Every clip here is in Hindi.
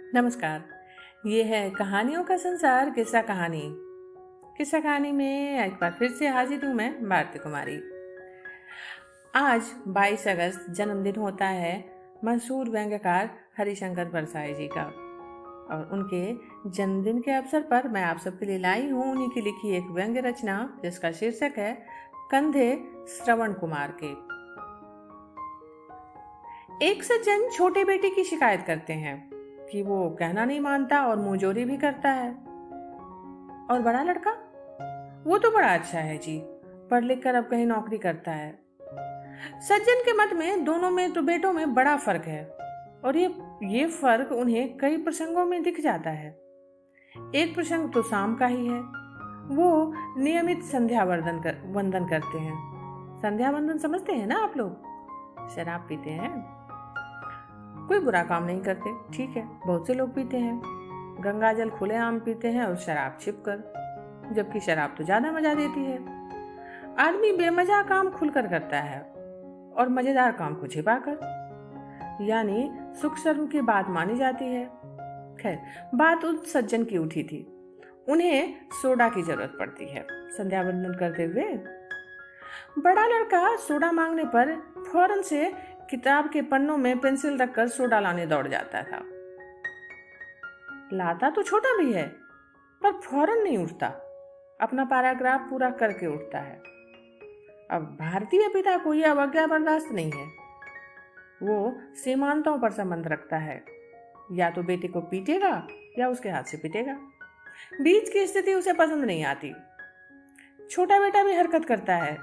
नमस्कार। ये है कहानियों का संसार किस्सा कहानी। किस्सा कहानी में एक बार फिर से हाजिर हूँ मैं, भारती कुमारी। आज 22 अगस्त जन्मदिन होता है मशहूर व्यंग्यकार हरिशंकर परसाई जी का, और उनके जन्मदिन के अवसर पर मैं आप सबके लिए लाई हूँ उन्हीं की लिखी एक व्यंग्य रचना जिसका शीर्षक है कंधे श्रवण कुमार के। एक सज्जन छोटे बेटे की शिकायत करते हैं कि वो कहना नहीं मानता और मुंहजोरी भी करता है। और बड़ा लड़का, वो तो बड़ा अच्छा है जी, पढ़ लिख कर अब कहीं नौकरी करता है। सज्जन के मत में दोनों में तो बेटों में बड़ा फर्क है, और ये फर्क उन्हें कई प्रसंगों में दिख जाता है। एक प्रसंग तो शाम का ही है। वो नियमित वंदन करते हैं। संध्या वंदन समझते हैं ना आप लोग? शराब पीते हैं, कोई बुरा काम नहीं करते, ठीक है, बहुत से लोग पीते हैं। गंगा जल खुलेआम पीते हैं और शराब छिपकर, जबकि शराब तो ज्यादा मजा देती है। आदमी बेमजा काम खुलकर करता है और मजेदार काम को छिपाकर, यानी सुख शर्म की बात मानी जाती है। खैर, बात उस सज्जन की उठी थी। उन्हें सोडा की जरूरत पड़ती है संध्या वंदन करते हुए। बड़ा लड़का सोडा मांगने पर फौरन से किताब के पन्नों में पेंसिल रखकर सोडा लाने दौड़ जाता था। लाता तो छोटा भी है, पर फौरन नहीं उठता, अपना पैराग्राफ पूरा करके उठता है। अब भारतीय पिता को यह अवज्ञा बर्दाश्त नहीं है। वो सीमांतों पर संबंध रखता है, या तो बेटे को पीटेगा या उसके हाथ से पीटेगा। बीच की स्थिति उसे पसंद नहीं आती। छोटा बेटा भी हरकत करता है।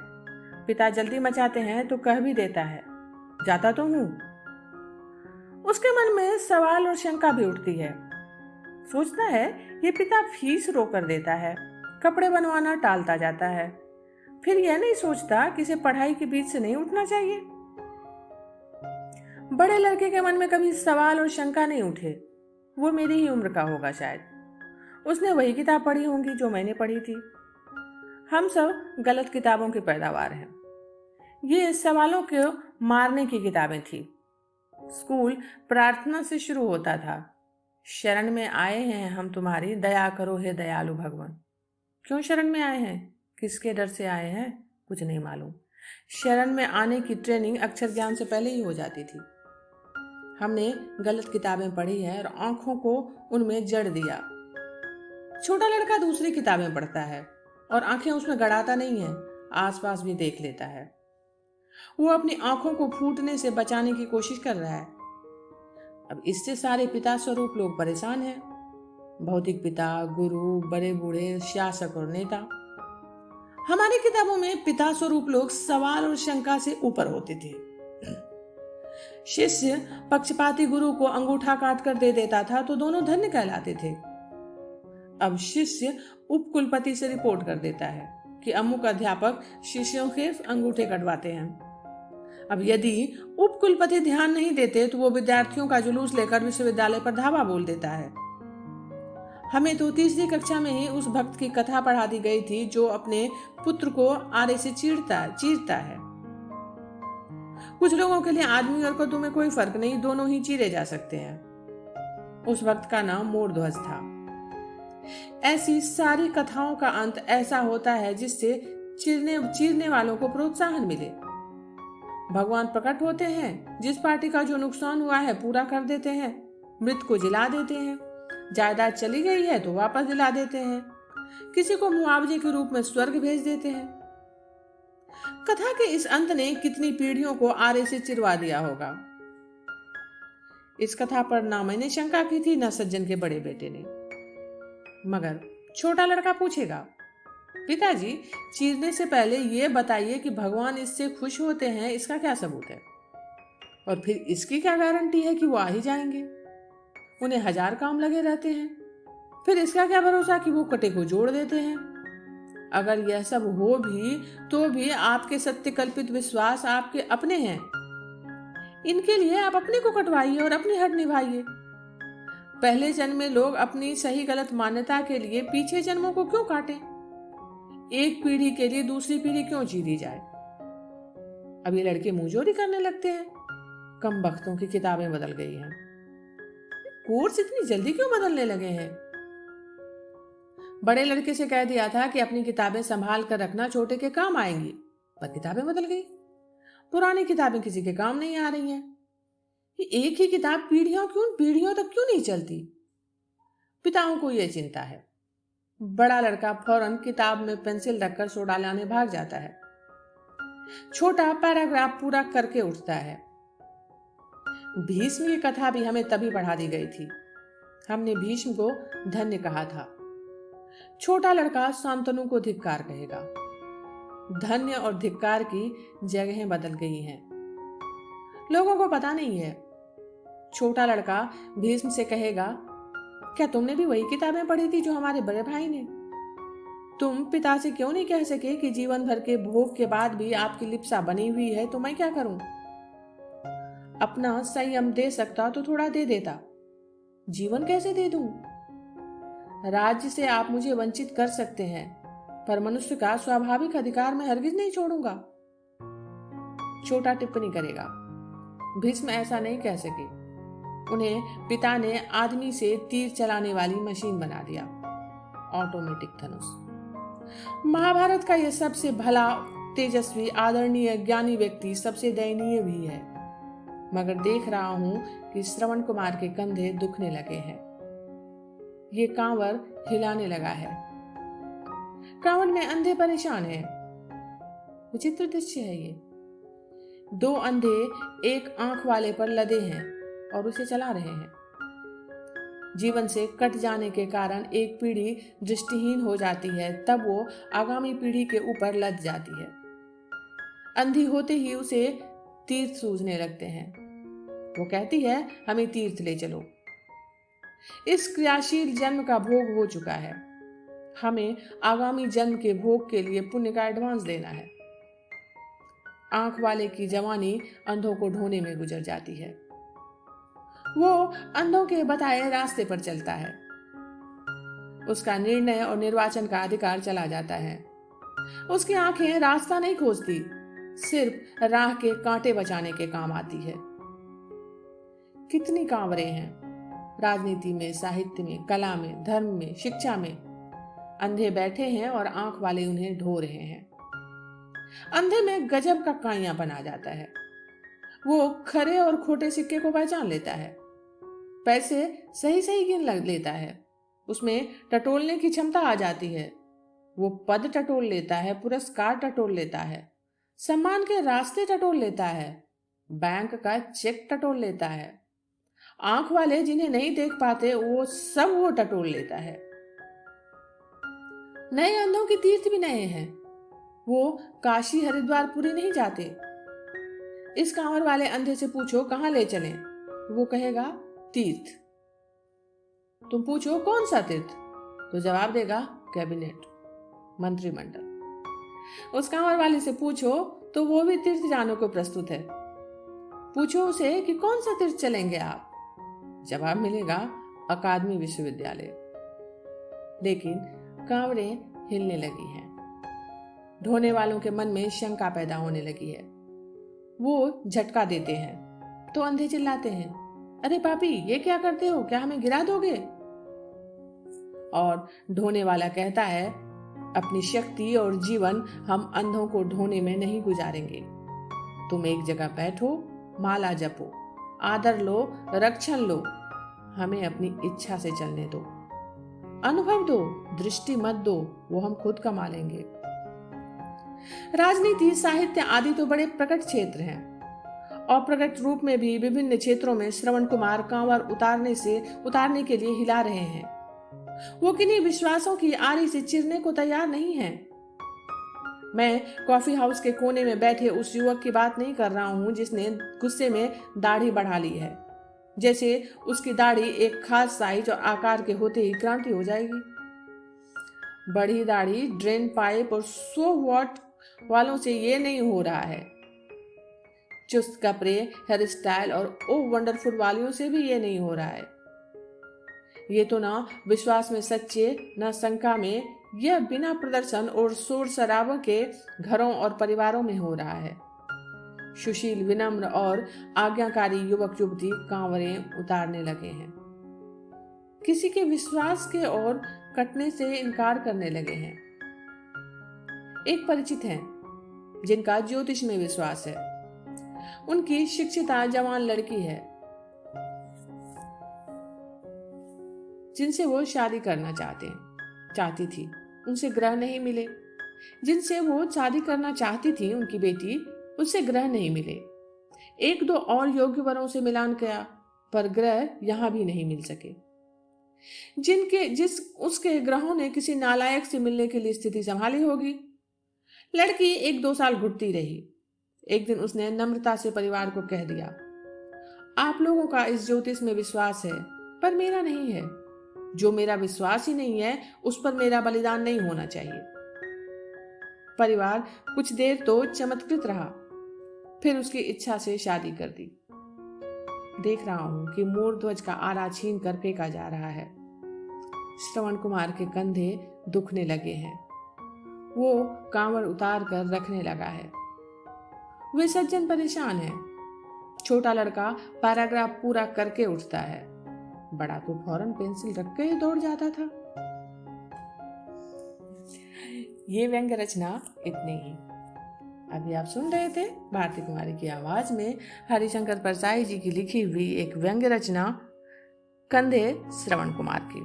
पिता जल्दी मचाते हैं तो कह भी देता है, जाता तो हूं। उसके मन में सवाल और शंका भी उठती है। सोचता है ये पिता फीस रोक कर देता है, कपड़े बनवाना टालता जाता है। फिर यह नहीं सोचता कि इसे पढ़ाई के बीच से नहीं उठना चाहिए। बड़े लड़के के मन में कभी सवाल और शंका नहीं उठे। वो मेरी ही उम्र का होगा शायद। उसने वही किताब पढ़ी होंगी जो मैंने पढ़ी थी। हम सब गलत किताबों की पैदावार हैं। ये सवालों को मारने की किताबें थी। स्कूल प्रार्थना से शुरू होता था, शरण में आए हैं हम तुम्हारी, दया करो हे दयालु भगवान। क्यों शरण में आए हैं, किसके डर से आए हैं, कुछ नहीं मालूम। शरण में आने की ट्रेनिंग अक्षर ज्ञान से पहले ही हो जाती थी। हमने गलत किताबें पढ़ी है और आंखों को उनमें जड़ दिया। छोटा लड़का दूसरी किताबें पढ़ता है और आंखें उसमें गड़ाता नहीं है, आसपास भी देख लेता है। वो अपनी आंखों को फूटने से बचाने की कोशिश कर रहा है। अब इससे सारे पिता स्वरूप लोग परेशान हैं। भौतिक पिता, गुरु, बड़े बूढ़े, शासक और नेता। हमारी किताबों में पिता स्वरूप लोग सवाल और शंका से ऊपर होते थे। शिष्य पक्षपाती गुरु को अंगूठा काट कर दे देता था तो दोनों धन्य कहलाते थे। अब शिष्य उप कुलपति से रिपोर्ट कर देता है कि अमुक अध्यापक शिष्यों के अंगूठे कटवाते हैं। अब यदि उप कुलपति ध्यान नहीं देते तो वो विद्यार्थियों का जुलूस लेकर विश्वविद्यालय पर धावा बोल देता है। हमें तो तीसरी कक्षा में ही उस भक्त की कथा पढ़ा दी गई थी जो अपने पुत्र को आरे से चीरता है। कुछ लोगों के लिए आदमी और कद्दू में कोई फर्क नहीं, दोनों ही चीरे जा सकते हैं। उस वक्त का नाम मोरध्वज था। ऐसी सारी कथाओं का अंत ऐसा होता है जिससे चीरने वालों को प्रोत्साहन मिले। भगवान प्रकट होते हैं, जिस पार्टी का जो नुकसान हुआ है पूरा कर देते हैं, मृत को जिला देते हैं, जायदाद चली गई है तो वापस दिला देते हैं, किसी को मुआवजे के रूप में स्वर्ग भेज देते हैं। कथा के इस अंत ने कितनी पीढ़ियों को आरे से चिरवा दिया होगा। इस कथा पर ना मैंने शंका की थी, ना सज्जन के बड़े बेटे ने। मगर छोटा लड़का पूछेगा, पिताजी चीरने से पहले ये बताइए कि भगवान इससे खुश होते हैं, इसका क्या सबूत है? और फिर इसकी क्या गारंटी है कि वो आ ही जाएंगे? उन्हें 1000 काम लगे रहते हैं। फिर इसका क्या भरोसा कि वो कटे को जोड़ देते हैं? अगर यह सब हो भी तो भी आपके सत्य कल्पित विश्वास आपके अपने हैं। इनके लिए आप अपने को कटवाइए और अपनी हट निभाइए। पहले जन्म में लोग अपनी सही गलत मान्यता के लिए पीछे जन्मों को क्यों काटें? एक पीढ़ी के लिए दूसरी पीढ़ी क्यों चीरी जाए? अब ये लड़के मुंहजोरी करने लगते हैं। कम बख्तों की किताबें बदल गई हैं। कोर्स इतनी जल्दी क्यों बदलने लगे हैं? बड़े लड़के से कह दिया था कि अपनी किताबें संभाल कर रखना, छोटे के काम आएंगी, पर किताबें बदल गई। पुरानी किताबें किसी के काम नहीं आ रही हैं। ये एक ही किताब पीढ़ियों तक क्यों नहीं चलती? पिताओं को यह चिंता है। बड़ा लड़का फौरन किताब में पेंसिल रखकर सोडा लाने भाग जाता है। छोटा पैराग्राफ पूरा करके उठता है। भीष्म की कथा भी हमें तभी पढ़ा दी गई थी। हमने भीष्म को धन्य कहा था। छोटा लड़का शांतनु को धिक्कार कहेगा। धन्य और धिक्कार की जगहें बदल गई हैं। लोगों को पता नहीं है। छोटा लड़का भीष्म से कहेगा, क्या तुमने भी वही किताबें पढ़ी थी जो हमारे बड़े भाई ने? तुम पिता से क्यों नहीं कह सके कि जीवन भर के भोग के बाद भी आपकी लिप्सा बनी हुई है, तो मैं क्या करूं? अपना संयम दे सकता तो थोड़ा दे देता। जीवन कैसे दे दूं? राज्य से आप मुझे वंचित कर सकते हैं, पर मनुष्य का स्वाभाविक अधिकार मैं हरगिज नहीं छोड़ूंगा। छोटा टिप्पणी करेगा, भीष्म ऐसा नहीं कह सके। उन्हें पिता ने आदमी से तीर चलाने वाली मशीन बना दिया, ऑटोमेटिक धनुष। महाभारत का यह सबसे भला, तेजस्वी, आदरणीय, ज्ञानी व्यक्ति सबसे दयनीय भी है। मगर देख रहा हूं कि श्रवण कुमार के कंधे दुखने लगे हैं। ये कांवर हिलाने लगा है। कांवर में अंधे परेशान हैं। विचित्र दृश्य है ये। दो अंधे एक आंख वाले पर लदे हैं और उसे चला रहे हैं। जीवन से कट जाने के कारण एक पीढ़ी दृष्टिहीन हो जाती है, तब वो आगामी पीढ़ी के ऊपर लद जाती है। अंधी होते ही उसे तीर्थ सूझने लगते हैं। वो कहती है, हमें तीर्थ ले चलो। इस क्रियाशील जन्म का भोग हो चुका है। हमें आगामी जन्म के भोग के लिए पुण्य का एडवांस देना है। आंख वाले की जवानी अंधों को ढोने में गुजर जाती है। वो अंधों के बताए रास्ते पर चलता है। उसका निर्णय और निर्वाचन का अधिकार चला जाता है। उसकी आंखें रास्ता नहीं खोजती, सिर्फ राह के कांटे बचाने के काम आती है। कितनी कांवरे हैं, राजनीति में, साहित्य में, कला में, धर्म में, शिक्षा में। अंधे बैठे हैं और आंख वाले उन्हें ढो रहे हैं। अंधे में गजब का काइयां बना जाता है। वो खरे और खोटे सिक्के को पहचान लेता है। पैसे सही सही गिन लेता है। उसमें टटोलने की क्षमता आ जाती है। वो पद टटोल लेता है, पुरस्कार टटोल लेता है, सम्मान के रास्ते टटोल लेता है, बैंक का चेक टटोल लेता है। आंख वाले जिन्हें नहीं देख पाते वो टटोल लेता है। नए अंधों के तीर्थ भी नए हैं। वो काशी, हरिद्वार, पुरी नहीं जाते। इस कांवर वाले अंधे से पूछो कहां ले चलें, वो कहेगा तीर्थ। तुम पूछो कौन सा तीर्थ, तो जवाब देगा कैबिनेट, मंत्रिमंडल। उस कांवर वाले से पूछो तो वो भी तीर्थ जाने को प्रस्तुत है। पूछो उसे कि कौन सा तीर्थ चलेंगे आप, जवाब मिलेगा अकादमी विश्वविद्यालय। लेकिन कांवरें हिलने लगी हैं। ढोने वालों के मन में शंका पैदा होने लगी है। वो झटका देते हैं तो अंधे चिल्लाते हैं, अरे पापी, ये क्या करते हो, क्या हमें गिरा दोगे? और ढोने वाला कहता है, अपनी शक्ति और जीवन हम अंधों को ढोने में नहीं गुजारेंगे। तुम एक जगह बैठो, माला जपो, आदर लो, रक्षण लो, हमें अपनी इच्छा से चलने दो। अनुभव दो, दृष्टि मत दो, वो हम खुद कमा लेंगे। राजनीति, साहित्य आदि तो बड़े प्रकट क्षेत्र हैं। अप्रकट रूप में भी विभिन्न क्षेत्रों में श्रवण कुमार कांवर उतारने के लिए हिला रहे हैं। वो किन्हीं विश्वासों की आरी से चिरने को तैयार नहीं है। मैं कॉफी हाउस के कोने में बैठे उस युवक की बात नहीं कर रहा हूं जिसने गुस्से में दाढ़ी बढ़ा ली है, जैसे उसकी दाढ़ी एक खास साइज और आकार के होते ही क्रांति हो जाएगी। बड़ी दाढ़ी, ड्रेन पाइप और 100 वॉट वालों से ये नहीं हो रहा है। चुस्त कपड़े, हेयर स्टाइल और ओ वंडरफुल वालियों से भी ये नहीं हो रहा है। ये तो ना विश्वास में सच्चे, ना शंका में, यह बिना प्रदर्शन और शोर शराबे के घरों और परिवारों में हो रहा है। सुशील, विनम्र और आज्ञाकारी युवक युवती कांवरें उतारने लगे हैं। किसी के विश्वास के और कटने से इनकार करने लगे हैं। एक परिचित हैं जिनका ज्योतिष में विश्वास है। उनकी शिक्षिता जवान लड़की है जिनसे वो शादी करना चाहती थी। उनसे ग्रह नहीं मिले। जिनसे वो शादी करना चाहती थी उनकी बेटी, उससे ग्रह नहीं मिले। एक दो और योग्य वरों से मिलान किया पर ग्रह यहां भी नहीं मिल सके। उसके ग्रहों ने किसी नालायक से मिलने के लिए स्थिति संभाली होगी। लड़की 1-2 साल घुटती रही। एक दिन उसने नम्रता से परिवार को कह दिया, आप लोगों का इस ज्योतिष में विश्वास है पर मेरा नहीं है। जो मेरा विश्वास ही नहीं है उस पर मेरा बलिदान नहीं होना चाहिए। परिवार कुछ देर तो चमत्कृत रहा, फिर उसकी इच्छा से शादी कर दी। देख रहा हूं कि मोर ध्वज का आरा छीन कर फेंका जा रहा है। श्रवण कुमार के कंधे दुखने लगे हैं। वो कांवड़ उतार कर रखने लगा है। वे सज्जन परेशान है। छोटा लड़का पैराग्राफ पूरा करके उठता है। बड़ा तो फौरन पेंसिल रख के ही दौड़ जाता था। ये व्यंग्य रचना इतनी ही। अभी आप सुन रहे थे भारती कुमारी की आवाज में हरिशंकर परसाई जी की लिखी हुई एक व्यंग्य रचना कंधे श्रवण कुमार की।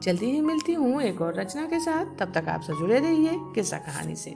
जल्दी ही मिलती हूँ एक और रचना के साथ। तब तक आप से जुड़े रहिए किस्सा कहानी से।